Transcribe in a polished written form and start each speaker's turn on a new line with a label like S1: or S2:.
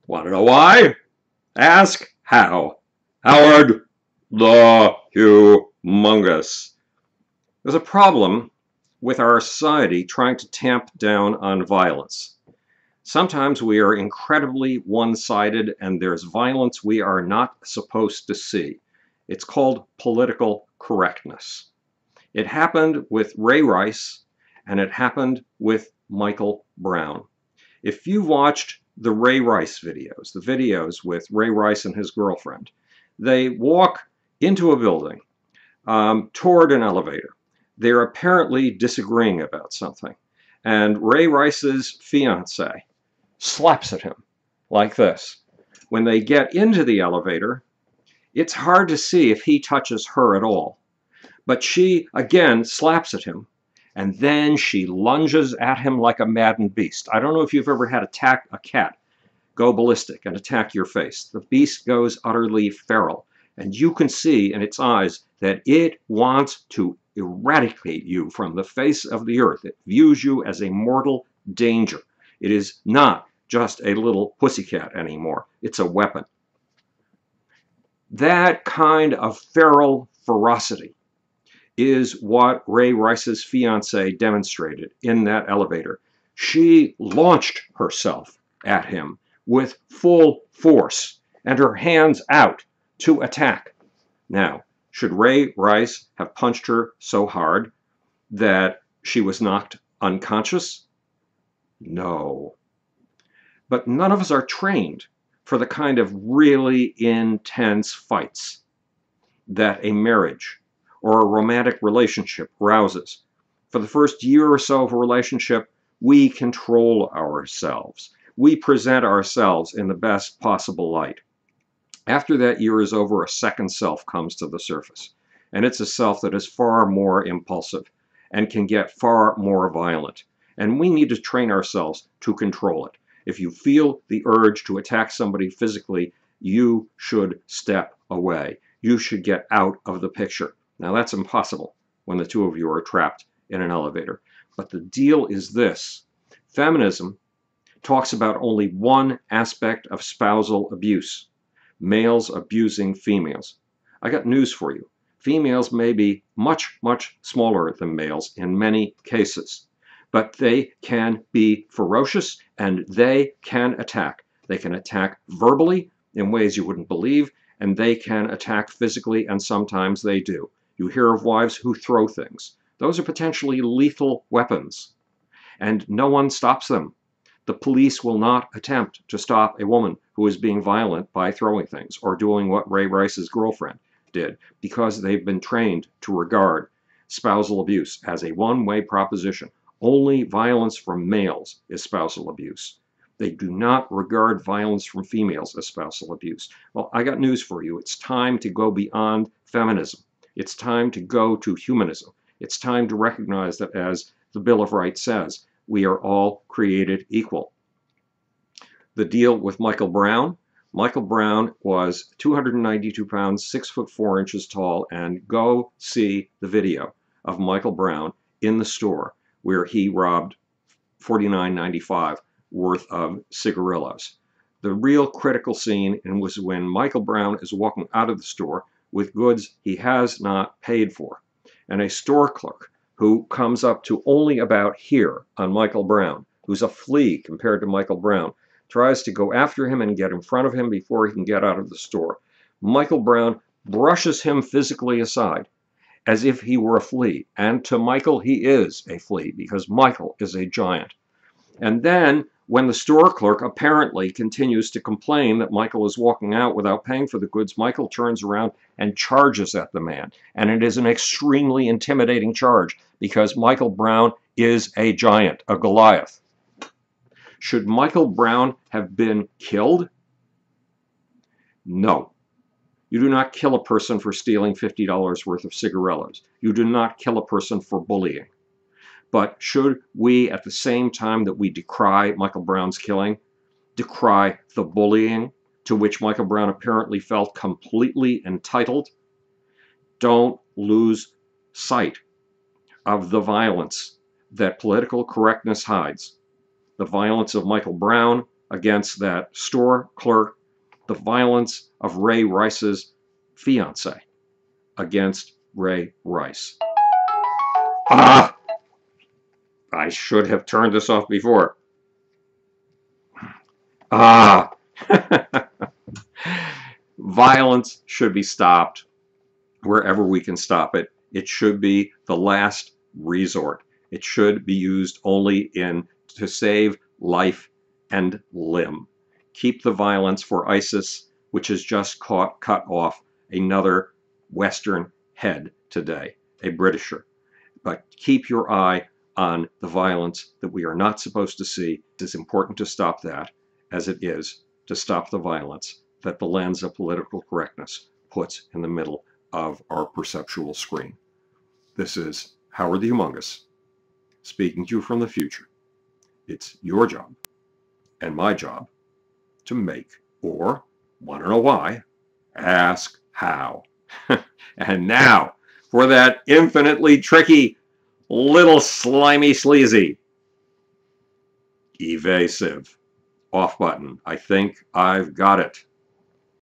S1: Want to know why? Ask how. Howard the Humongous. There's a problem with our society trying to tamp down on violence. Sometimes we are incredibly one-sided and there's violence we are not supposed to see. It's called political correctness. It happened with Ray Rice and it happened with Michael Brown. If you've watched the Ray Rice videos, the videos with Ray Rice and his girlfriend, they walk into a building toward an elevator. They're apparently disagreeing about something. And Ray Rice's fiance slaps at him like this. When they get into the elevator, it's hard to see if he touches her at all. But she, again, slaps at him. And then she lunges at him like a maddened beast. I don't know if you've ever had a cat go ballistic and attack your face. The beast goes utterly feral. And you can see in its eyes that it wants to eradicate you from the face of the earth. It views you as a mortal danger. It is not just a little pussycat anymore. It's a weapon. That kind of feral ferocity is what Ray Rice's fiance demonstrated in that elevator. She launched herself at him with full force and her hands out to attack. Now, should Ray Rice have punched her so hard that she was knocked unconscious? No. But none of us are trained for the kind of really intense fights that a marriage or a romantic relationship rouses. For the first year or so of a relationship, we control ourselves. We present ourselves in the best possible light. After that year is over, a second self comes to the surface. And it's a self that is far more impulsive and can get far more violent. And we need to train ourselves to control it. If you feel the urge to attack somebody physically, you should step away. You should get out of the picture. Now that's impossible when the two of you are trapped in an elevator. But the deal is this. Feminism talks about only one aspect of spousal abuse. Males abusing females. I got news for you. Females may be much, much smaller than males in many cases. But they can be ferocious and they can attack. They can attack verbally in ways you wouldn't believe, and they can attack physically, and sometimes they do. You hear of wives who throw things. Those are potentially lethal weapons, and no one stops them. The police will not attempt to stop a woman who is being violent by throwing things or doing what Ray Rice's girlfriend did, because they've been trained to regard spousal abuse as a one-way proposition. Only violence from males is spousal abuse. They do not regard violence from females as spousal abuse. Well, I got news for you. It's time to go beyond feminism. It's time to go to humanism. It's time to recognize that, as the Bill of Rights says, we are all created equal. The deal with Michael Brown. Michael Brown was 292 pounds, 6'4" tall, and go see the video of Michael Brown in the store where he robbed $49.95 worth of cigarillos. The real critical scene was when Michael Brown is walking out of the store with goods he has not paid for, and a store clerk who comes up to only about here on Michael Brown, who's a flea compared to Michael Brown, tries to go after him and get in front of him before he can get out of the store. Michael Brown brushes him physically aside as if he were a flea. And to Michael, he is a flea because Michael is a giant. And then when the store clerk apparently continues to complain that Michael is walking out without paying for the goods, Michael turns around and charges at the man. And it is an extremely intimidating charge because Michael Brown is a giant, a Goliath. Should Michael Brown have been killed? No. You do not kill a person for stealing $50 worth of cigarillos. You do not kill a person for bullying. But should we, at the same time that we decry Michael Brown's killing, decry the bullying to which Michael Brown apparently felt completely entitled? Don't lose sight of the violence that political correctness hides. The violence of Michael Brown, against that store clerk, the violence of Ray Rice's fiance against Ray Rice. Ah! I should have turned this off before. Ah! Violence should be stopped wherever we can stop it. It should be the last resort. It should be used only to save life and limb. Keep the violence for ISIS, which has just cut off another Western head today, a Britisher. But keep your eye on the violence that we are not supposed to see. It's important to stop that as it is to stop the violence that the lens of political correctness puts in the middle of our perceptual screen. This is Howard the Humongous, speaking to you from the future. It's your job and my job to make, or want to know why, ask how. And now for that infinitely tricky, little slimy sleazy, evasive off button. I think I've got it.